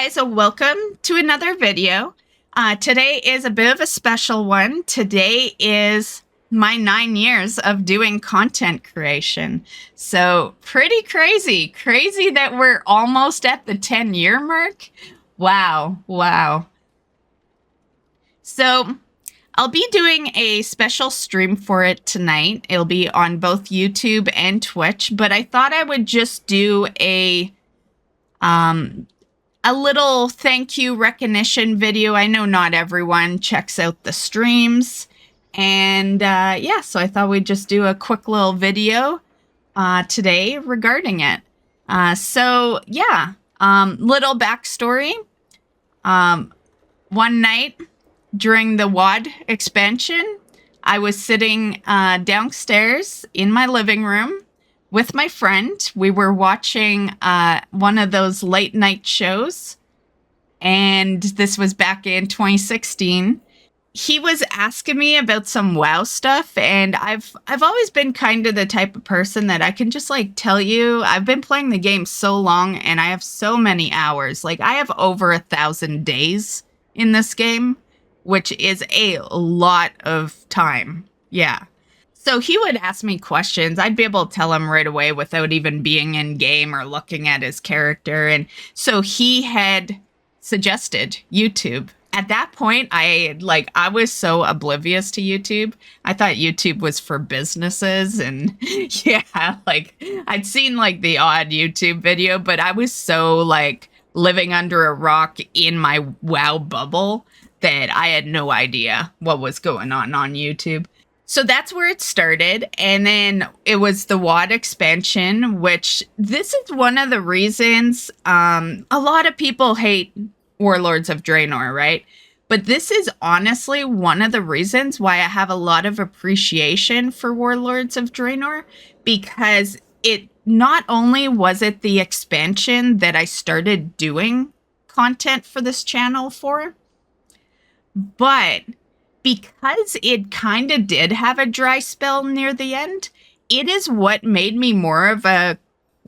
guys, welcome to another video. Today is a bit of a special one. Today is my 9 years of doing content creation. So pretty crazy that we're almost at the 10-year mark. Wow. So I'll be doing a special stream for it tonight. It'll be on both YouTube and Twitch, but I thought I would just do a little thank you recognition video. I know not everyone checks out the streams. And yeah, so I thought we'd just do a quick little video today regarding it. So yeah, little backstory. One night during the WoD expansion, I was sitting downstairs in my living room with my friend. We were watching one of those late night shows, and this was back in 2016. He was asking me about some WoW stuff, and I've always been kind of the type of person that I can just like tell you, I've been playing the game so long and I have so many hours. Like I have over 1,000 days in this game, which is a lot of time. Yeah. So he would ask me questions. I'd be able to tell him right away without even being in game or looking at his character. And so he had suggested YouTube. At that point, I was so oblivious to YouTube. I thought YouTube was for businesses. And yeah, like I'd seen like the odd YouTube video, but I was so like living under a rock in my WoW bubble that I had no idea what was going on YouTube. So that's where it started, and then it was the WoD expansion, which this is one of the reasons a lot of people hate Warlords of Draenor, right? But this is honestly one of the reasons why I have a lot of appreciation for Warlords of Draenor, because it not only was it the expansion that I started doing content for this channel for, but because it kind of did have a dry spell near the end, it is what made me more of a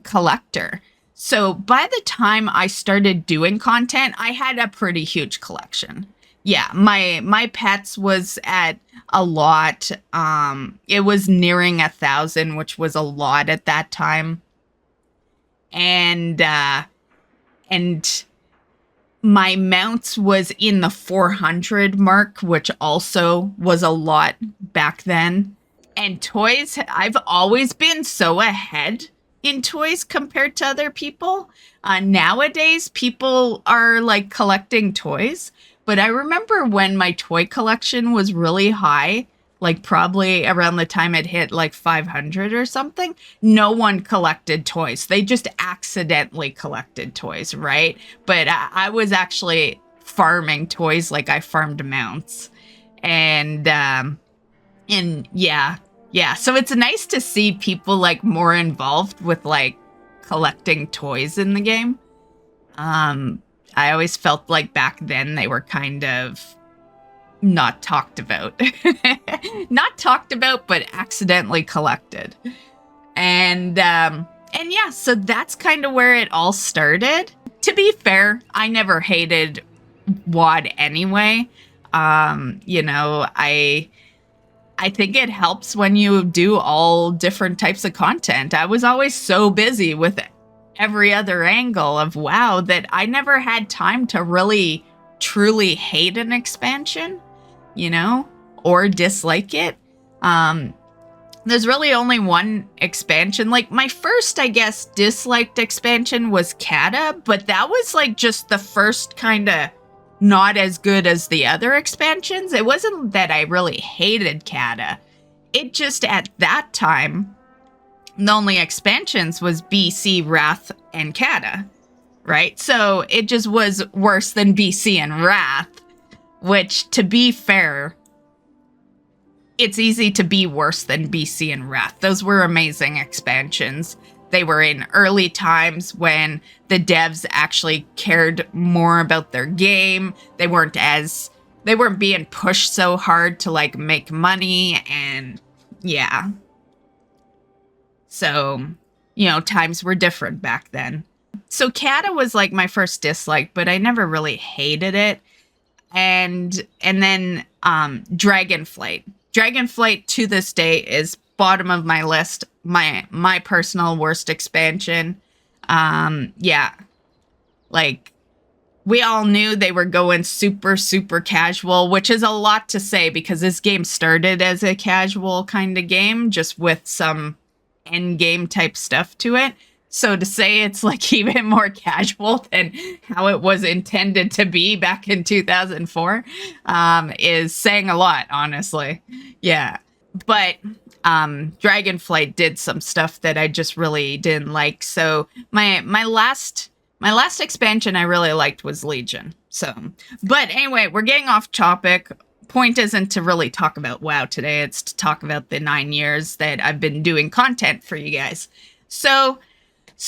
collector. So by the time I started doing content, I had a pretty huge collection. Yeah, my pets was at a lot. It was nearing 1,000, which was a lot at that time. And my mounts was in the 400 mark, which also was a lot back then. And toys, I've always been so ahead in toys compared to other people. Nowadays, people are like collecting toys. But I remember when my toy collection was really high, like probably around the time it hit like 500 or something, no one collected toys. They just accidentally collected toys, right? But I was actually farming toys like I farmed mounts. And yeah. So it's nice to see people like more involved with like collecting toys in the game. I always felt like back then they were kind of not talked about. Not talked about, but accidentally collected. And yeah, so that's kind of where it all started. To be fair, I never hated WoD anyway. You know, I think it helps when you do all different types of content. I was always so busy with every other angle of WoW that I never had time to really truly hate an expansion, you know, or dislike it. There's really only one expansion. Like my first, I guess, disliked expansion was Kata, but that was like just the first kind of not as good as the other expansions. It wasn't that I really hated Kata. It just at that time, the only expansions was BC, Wrath, and Kata, right? So it just was worse than BC and Wrath, which, to be fair, it's easy to be worse than BC and Wrath. Those were amazing expansions. They were in early times when the devs actually cared more about their game. They weren't being pushed so hard to like make money, and yeah. So, you know, times were different back then. So Kata was like my first dislike, but I never really hated it. And then Dragonflight. Dragonflight to this day is bottom of my list. My personal worst expansion. Yeah. Like, we all knew they were going super, super casual, which is a lot to say because this game started as a casual kind of game, just with some end game type stuff to it. So to say it's like even more casual than how it was intended to be back in 2004 is saying a lot, honestly. Yeah. But Dragonflight did some stuff that I just really didn't like. So my last expansion I really liked was Legion. So, but anyway, we're getting off topic. Point isn't to really talk about WoW today. It's to talk about the 9 years that I've been doing content for you guys. So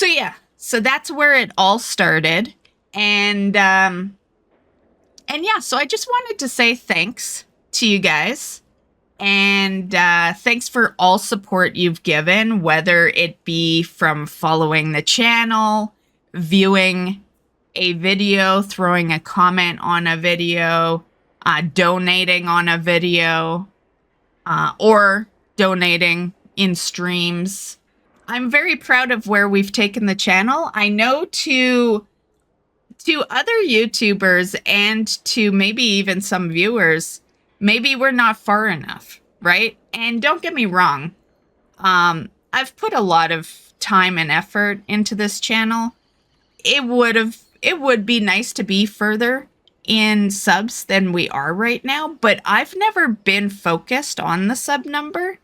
yeah, so that's where it all started. And yeah, so I just wanted to say thanks to you guys. And thanks for all support you've given, whether it be from following the channel, viewing a video, throwing a comment on a video, donating on a video, or donating in streams. I'm very proud of where we've taken the channel. I know to other YouTubers and to maybe even some viewers, maybe we're not far enough, right? And don't get me wrong. I've put a lot of time and effort into this channel. It would be nice to be further in subs than we are right now, but I've never been focused on the sub number.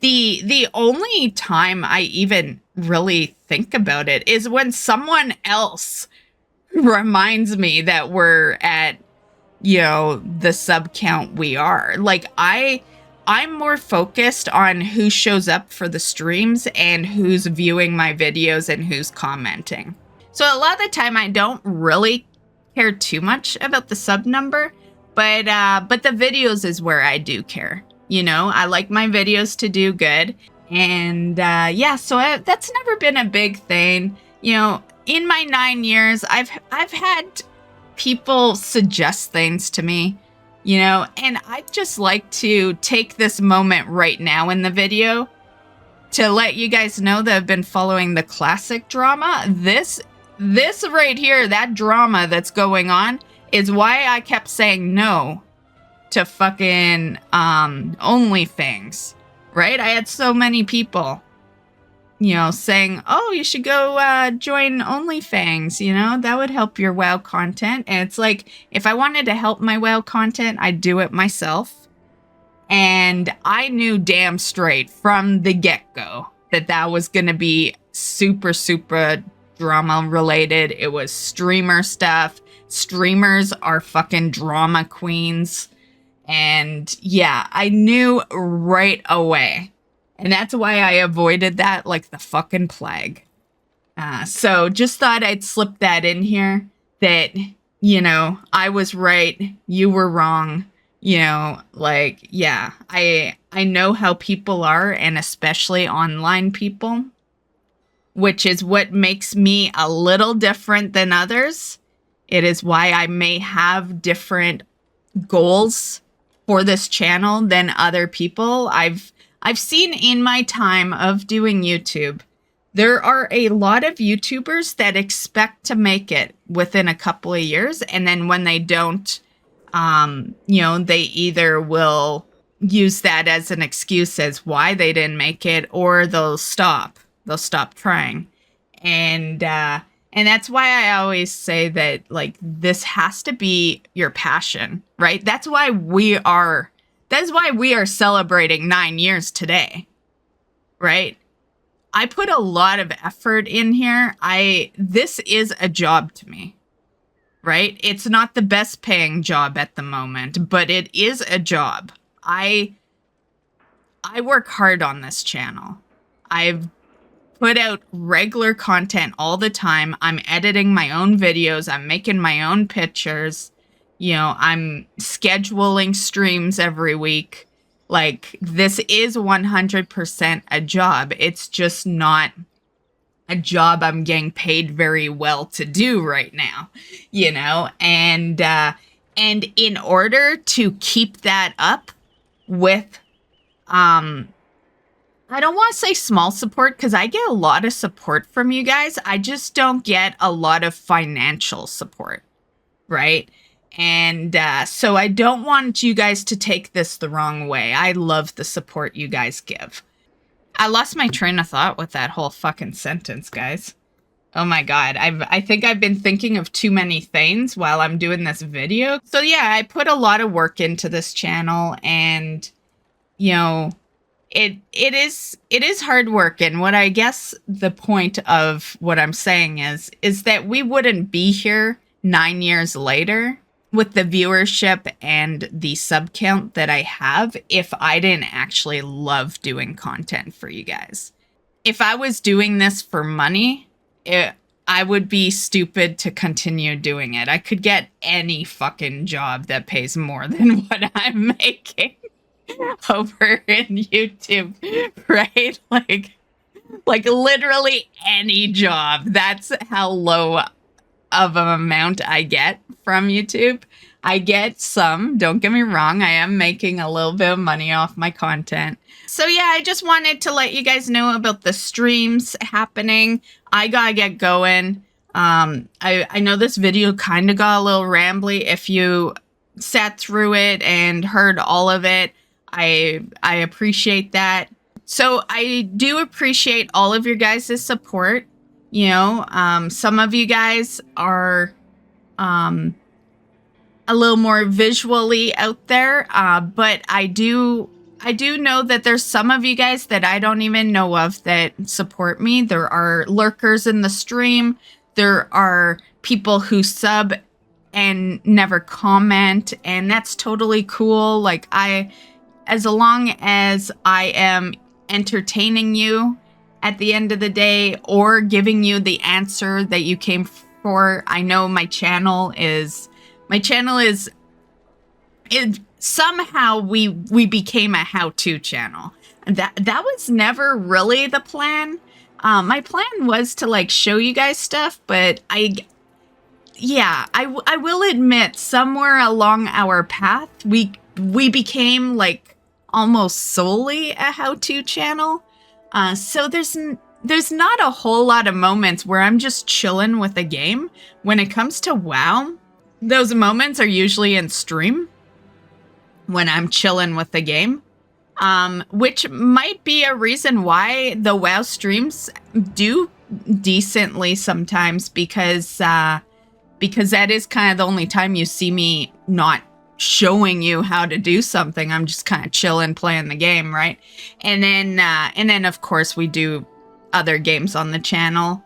The only time I even really think about it is when someone else reminds me that we're at, you know, the sub count we are. Like, I'm more focused on who shows up for the streams and who's viewing my videos and who's commenting. So a lot of the time I don't really care too much about the sub number, but the videos is where I do care. You know, I like my videos to do good. And yeah, so that's never been a big thing. You know, in my 9 years, I've had people suggest things to me, you know, and I'd just like to take this moment right now in the video to let you guys know that I've been following the classic drama. This right here, that drama that's going on, is why I kept saying no to fucking OnlyFans, right? I had so many people, you know, saying, oh, you should go join OnlyFans, you know, that would help your WoW content. And it's like, if I wanted to help my WoW content, I'd do it myself. And I knew damn straight from the get-go that was going to be super, super drama related. It was streamer stuff. Streamers are fucking drama queens. And yeah, I knew right away. And that's why I avoided that like the fucking plague. So just thought I'd slip that in here that, you know, I was right, you were wrong. You know, like, yeah, I know how people are, and especially online people, which is what makes me a little different than others. It is why I may have different goals for this channel than other people. I've seen in my time of doing YouTube, there are a lot of YouTubers that expect to make it within a couple of years, and then when they don't, you know, they either will use that as an excuse as why they didn't make it, or they'll stop trying. And that's why I always say that, like, this has to be your passion, right? That's why we are celebrating 9 years today, right? I put a lot of effort in here. This is a job to me, right? It's not the best paying job at the moment, but it is a job. I work hard on this channel. I've put out regular content all the time. I'm editing my own videos. I'm making my own pictures. You know, I'm scheduling streams every week. Like, this is 100% a job. It's just not a job I'm getting paid very well to do right now, you know, and in order to keep that up with, I don't want to say small support because I get a lot of support from you guys. I just don't get a lot of financial support, right? And so I don't want you guys to take this the wrong way. I love the support you guys give. I lost my train of thought with that whole fucking sentence, guys. Oh my god, I think I've been thinking of too many things while I'm doing this video. So yeah, I put a lot of work into this channel, and you know, it is hard work. And what I guess the point of what I'm saying is that we wouldn't be here 9 years later with the viewership and the sub count that I have if I didn't actually love doing content for you guys. If I was doing this for money, I would be stupid to continue doing it. I could get any fucking job that pays more than what I'm making over in YouTube, right? Like literally any job. That's how low of an amount I get from YouTube. I get some, don't get me wrong, I am making a little bit of money off my content. So yeah, I just wanted to let you guys know about the streams happening. I gotta get going. I know this video kind of got a little rambly. If you sat through it and heard all of it, I appreciate that. So I do appreciate all of your guys' support. You know, some of you guys are a little more visually out there, but I do know that there's some of you guys that I don't even know of that support me. There are lurkers in the stream. There are people who sub and never comment, and that's totally cool. Like, as long as I am entertaining you at the end of the day or giving you the answer that you came for, I know my channel is somehow we became a how-to channel. That was never really the plan. My plan was to like show you guys stuff, but I will admit somewhere along our path we became like almost solely a how-to channel. So there's not a whole lot of moments where I'm just chilling with a game. When it comes to WoW, those moments are usually in stream when I'm chilling with the game, which might be a reason why the WoW streams do decently sometimes, because that is kind of the only time you see me not showing you how to do something. I'm just kind of chilling, playing the game, right? And then of course we do other games on the channel,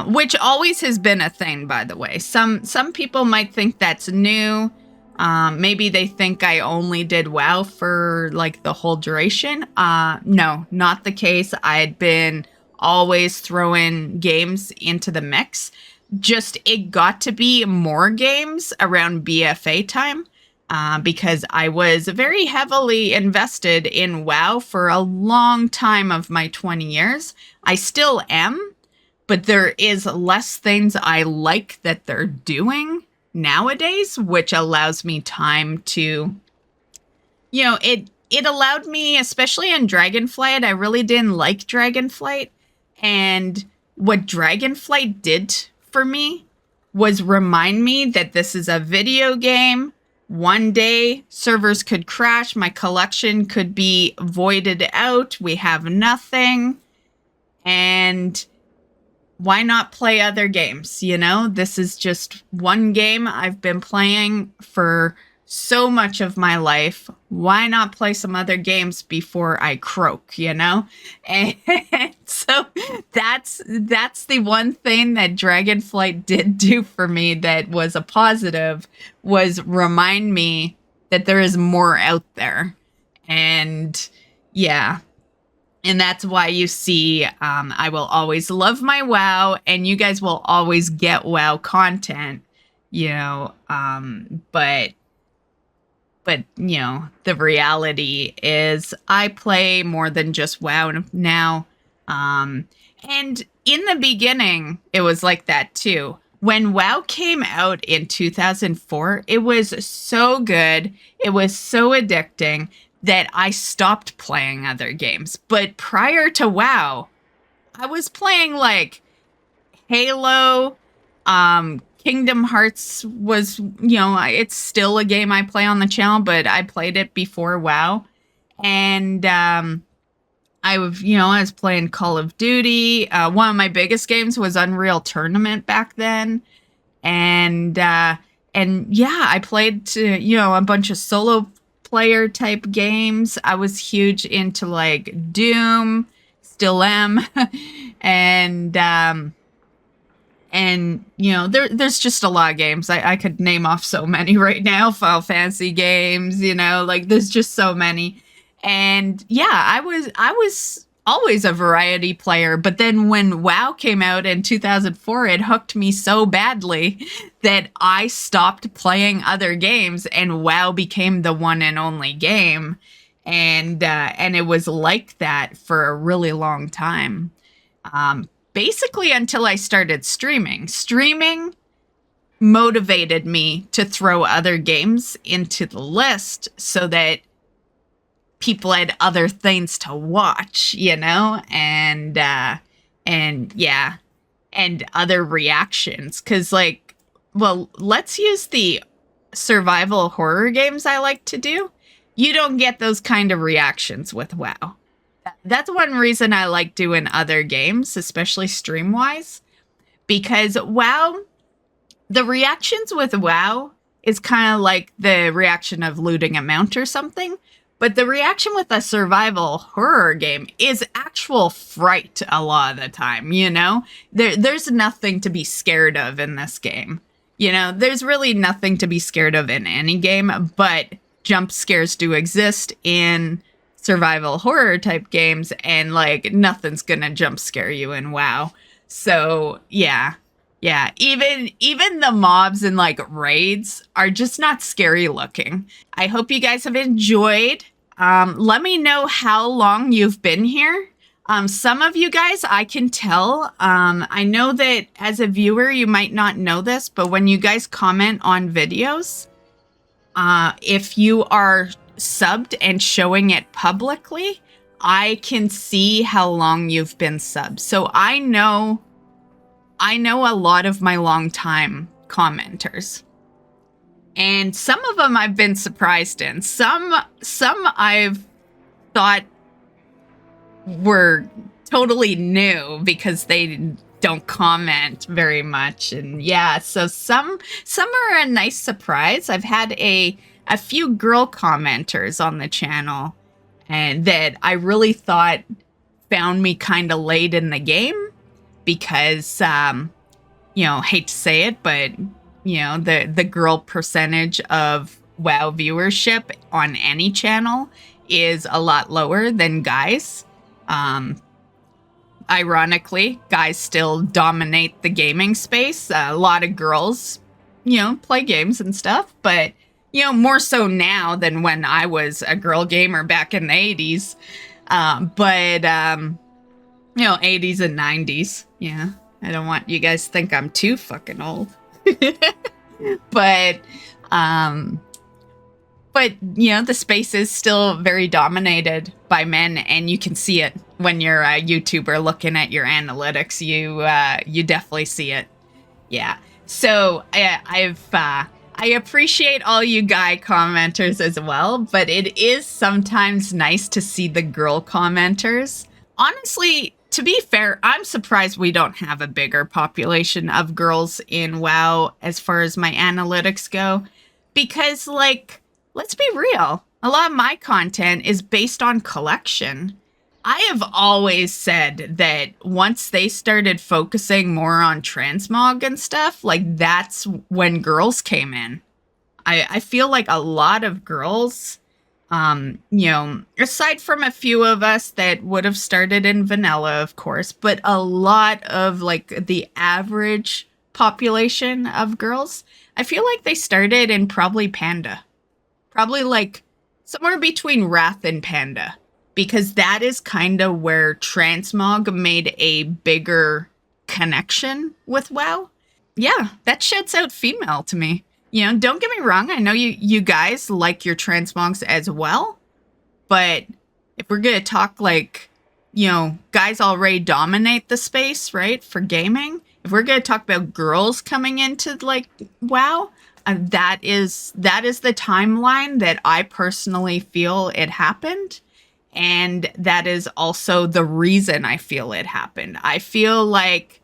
which always has been a thing, by the way. Some people might think that's new. Maybe they think I only did WoW for like the whole duration. No, not the case. I'd been always throwing games into the mix. Just it got to be more games around BFA time. Because I was very heavily invested in WoW for a long time of my 20 years. I still am, but there is less things I like that they're doing nowadays, which allows me time to, you know, it allowed me, especially in Dragonflight, I really didn't like Dragonflight. And what Dragonflight did for me was remind me that this is a video game. One day, servers could crash, my collection could be voided out, we have nothing, and why not play other games, you know? This is just one game I've been playing for so much of my life. Why not play some other games before I croak, you know? And so that's the one thing that Dragonflight did do for me that was a positive, was remind me that there is more out there. And yeah, and that's why you see I will always love my WoW, and you guys will always get WoW content, you know, but you know, the reality is I play more than just WoW now. And in the beginning, it was like that too. When WoW came out in 2004, it was so good. It was so addicting that I stopped playing other games. But prior to WoW, I was playing like Halo, Kingdom Hearts was, it's still a game I play on the channel, but I played it before WoW. And I was playing Call of Duty. One of my biggest games was Unreal Tournament back then. And yeah, I played a bunch of solo player type games. I was huge into like Doom, still am. And there's just a lot of games. I could name off so many right now. Final Fantasy games, like there's just so many. And yeah, I was always a variety player, but then when WoW came out in 2004, it hooked me so badly that I stopped playing other games, and WoW became the one and only game. And it was like that for a really long time. Basically until I started streaming. Streaming motivated me to throw other games into the list so that people had other things to watch, and yeah, and other reactions. Cause let's use the survival horror games I like to do. You don't get those kind of reactions with WoW. That's one reason I like doing other games, especially stream-wise, because WoW, the reactions with WoW is kind of like the reaction of looting a mount or something. But the reaction with a survival horror game is actual fright a lot of the time, There's nothing to be scared of in this game. There's really nothing to be scared of in any game, but jump scares do exist in survival horror type games, and like nothing's gonna jump scare you in WoW. So yeah, even the mobs in like raids are just not scary looking. I hope you guys have enjoyed. Let me know how long you've been here. Some of you guys, I can tell. I know that as a viewer, you might not know this, but when you guys comment on videos, if you are subbed and showing it publicly, I can see how long you've been subbed. So I know a lot of my longtime commenters. And some of them I've been surprised in. Some I've thought were totally new because they don't comment very much. And yeah, so some are a nice surprise. I've had a few girl commenters on the channel and that I really thought found me kind of late in the game because, hate to say it, but the girl percentage of WoW viewership on any channel is a lot lower than guys. Ironically, guys still dominate the gaming space. A lot of girls, play games and stuff, but, more so now than when I was a girl gamer back in the 80s. 80s and 90s. Yeah, I don't want you guys to think I'm too fucking old. But the space is still very dominated by men, and you can see it when you're a YouTuber looking at your analytics. You definitely see it. Yeah. So I appreciate all you guy commenters as well, but it is sometimes nice to see the girl commenters. Honestly, to be fair, I'm surprised we don't have a bigger population of girls in WoW as far as my analytics go. Because, let's be real. A lot of my content is based on collection. I have always said that once they started focusing more on transmog and stuff, that's when girls came in. I feel like a lot of girls, aside from a few of us that would have started in vanilla, of course, but a lot of the average population of girls, I feel like they started in probably Panda. Probably somewhere between Wrath and Panda. because that is kind of where Transmog made a bigger connection with WoW. Yeah, that shouts out female to me. You know, don't get me wrong. I know you guys like your transmogs as well, but if we're going to talk like, you know, guys already dominate the space, right, for gaming. If we're going to talk about girls coming into like WoW, that is the timeline that I personally feel it happened. And that is also the reason I feel it happened. I feel like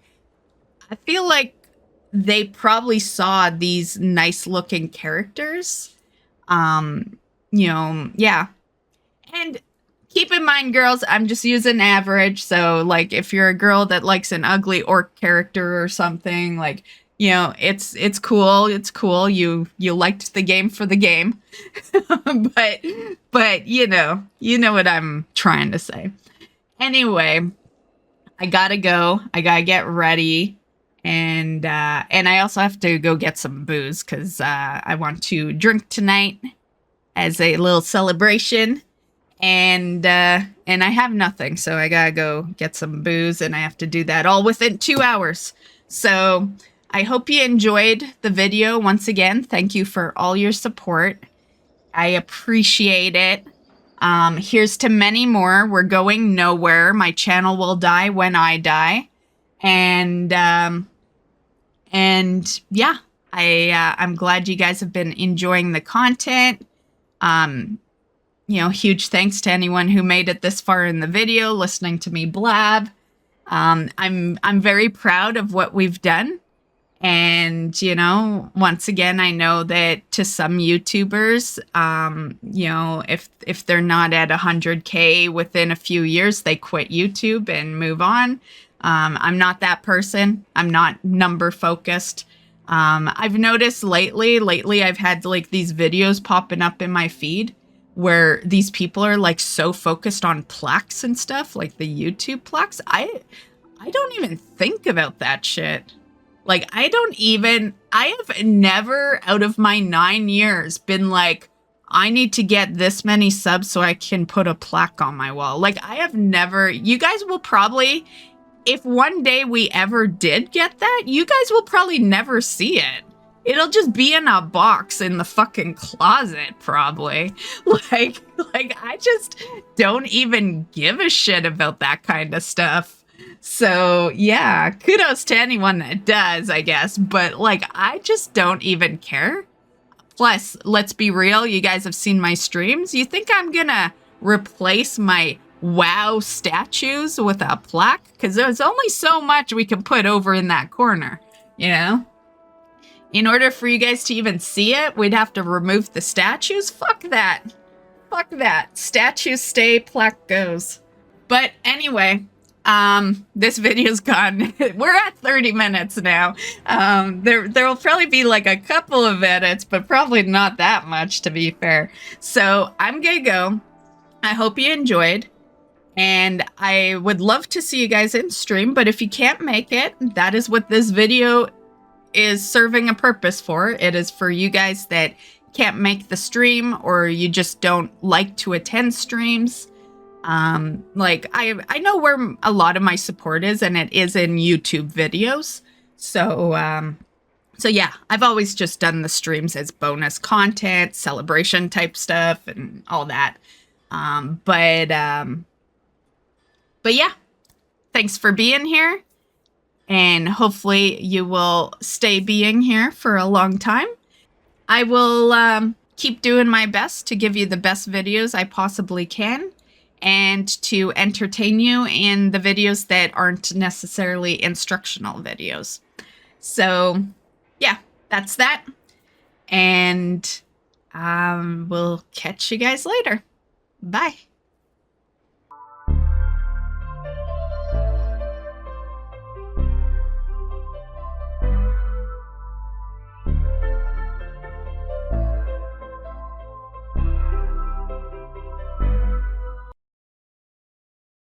they probably saw these nice looking characters. You know, yeah. And keep in mind, girls, I'm just using average. So like if you're a girl that likes an ugly orc character or something, like, you know, it's cool. It's cool. You liked the game for the game. but you know what I'm trying to say. Anyway, I gotta go. I gotta get ready. And I also have to go get some booze because I want to drink tonight as a little celebration. And I have nothing, so I gotta go get some booze, and I have to do that all within 2 hours. So I hope you enjoyed the video. Once again, thank you for all your support. I appreciate it. Here's to many more. We're going nowhere. My channel will die when I die. And yeah, I'm glad you guys have been enjoying the content. You know, huge thanks to anyone who made it this far in the video, listening to me blab. I'm very proud of what we've done. And, you know, once again, I know that to some YouTubers, you know, if they're not at 100K within a few years, they quit YouTube and move on. I'm not that person. I'm not number focused. I've noticed lately I've had like these videos popping up in my feed where these people are like so focused on plaques and stuff, like the YouTube plaques. I don't even think about that shit. Like I have never out of my 9 years been like, I need to get this many subs so I can put a plaque on my wall. Like I have never, you guys will probably, if one day we ever did get that, you guys will probably never see it. It'll just be in a box in the fucking closet, probably. Like I just don't even give a shit about that kind of stuff. So yeah, kudos to anyone that does, I guess. But like, I just don't even care. Plus, let's be real, you guys have seen my streams. You think I'm gonna replace my WoW statues with a plaque? Because there's only so much we can put over in that corner, you know? In order for you guys to even see it, we'd have to remove the statues. Fuck that. Fuck that. Statues stay, plaque goes. But anyway, this video's gone. We're at 30 minutes now. There will probably be like a couple of edits, but probably not that much, to be fair. So I'm gonna go. I hope you enjoyed. And I would love to see you guys in stream, but if you can't make it, that is what this video is serving a purpose for. It is for you guys that can't make the stream or you just don't like to attend streams. Like I know where a lot of my support is, and it is in YouTube videos. So yeah, I've always just done the streams as bonus content, celebration type stuff and all that. But yeah, thanks for being here. And hopefully you will stay being here for a long time. I will keep doing my best to give you the best videos I possibly can and to entertain you in the videos that aren't necessarily instructional videos. So yeah, that's that. And we'll catch you guys later. Bye.